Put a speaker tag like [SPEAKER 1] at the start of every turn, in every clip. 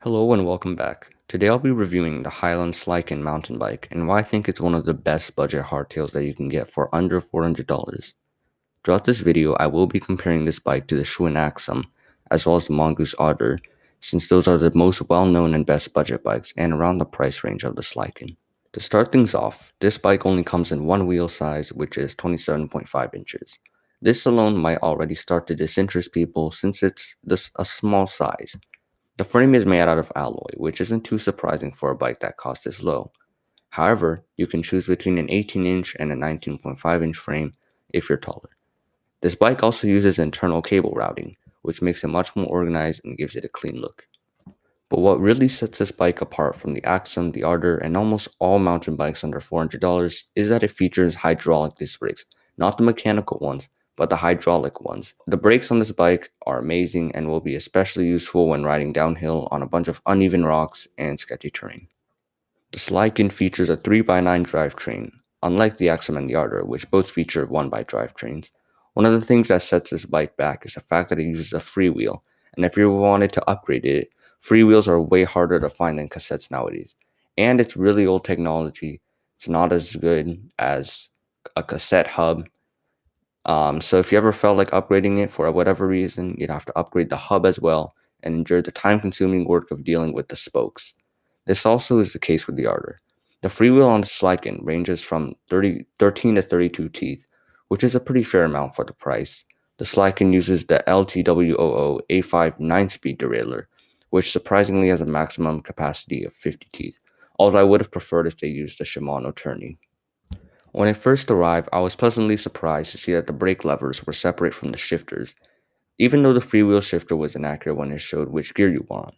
[SPEAKER 1] Hello and welcome back. Today I'll be reviewing the Highland Slykin mountain bike and why I think it's one of the best budget hardtails that you can get for under $400. Throughout this video, I will be comparing this bike to the Schwinn Axum as well as the Mongoose Otter, since those are the most well-known and best budget bikes and around the price range of the Slykin. To start things off, this bike only comes in one wheel size, which is 27.5 inches. This alone might already start to disinterest people since it's a small size. The frame is made out of alloy, which isn't too surprising for a bike that costs this low. However, you can choose between an 18-inch and a 19.5-inch frame if you're taller. This bike also uses internal cable routing, which makes it much more organized and gives it a clean look. But what really sets this bike apart from the Axum, the Ardor, and almost all mountain bikes under $400 is that it features hydraulic disc brakes, not the mechanical ones, but the hydraulic ones. The brakes on this bike are amazing and will be especially useful when riding downhill on a bunch of uneven rocks and sketchy terrain. The Slykin features a 3x9 drivetrain, unlike the Axum and the Ardor, which both feature 1x drivetrains. One of the things that sets this bike back is the fact that it uses a freewheel, and if you wanted to upgrade it, freewheels are way harder to find than cassettes nowadays. And it's really old technology. It's not as good as a cassette hub. So if you ever felt like upgrading it for whatever reason, you'd have to upgrade the hub as well and endure the time-consuming work of dealing with the spokes. This also is the case with the Ardor. The freewheel on the Slykin ranges from 13 to 32 teeth, which is a pretty fair amount for the price. The Slykin uses the LTWOO A5 9-speed derailleur, which surprisingly has a maximum capacity of 50 teeth, although I would have preferred if they used the Shimano tourney. When it first arrived, I was pleasantly surprised to see that the brake levers were separate from the shifters, even though the freewheel shifter was inaccurate when it showed which gear you were on.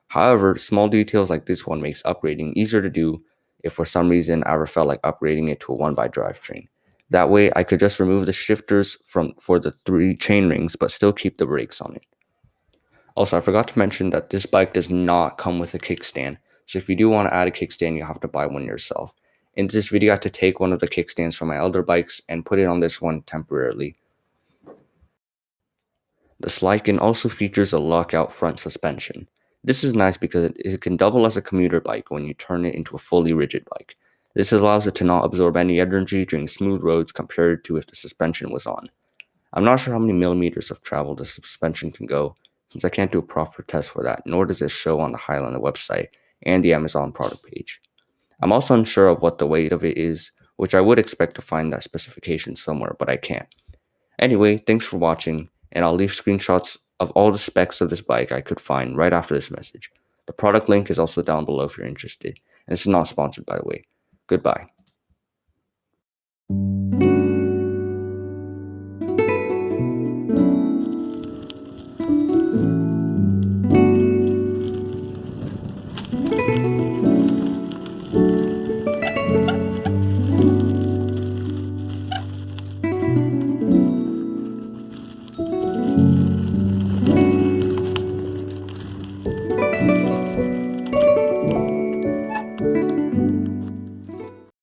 [SPEAKER 1] However, small details like this one makes upgrading easier to do if for some reason I ever felt like upgrading it to a 1x drivetrain. That way, I could just remove the shifters for the 3 chain rings but still keep the brakes on it. Also, I forgot to mention that this bike does not come with a kickstand, so if you do want to add a kickstand, you have to buy one yourself. In this video, I had to take one of the kickstands from my elder bikes and put it on this one temporarily. The Slykin also features a lockout front suspension. This is nice because it can double as a commuter bike when you turn it into a fully rigid bike. This allows it to not absorb any energy during smooth roads compared to if the suspension was on. I'm not sure how many millimeters of travel the suspension can go, since I can't do a proper test for that, nor does it show on the Highland website and the Amazon product page. I'm also unsure of what the weight of it is, which I would expect to find that specification somewhere, but I can't. Anyway, thanks for watching, and I'll leave screenshots of all the specs of this bike I could find right after this message. The product link is also down below if you're interested, and this is not sponsored, by the way. Goodbye.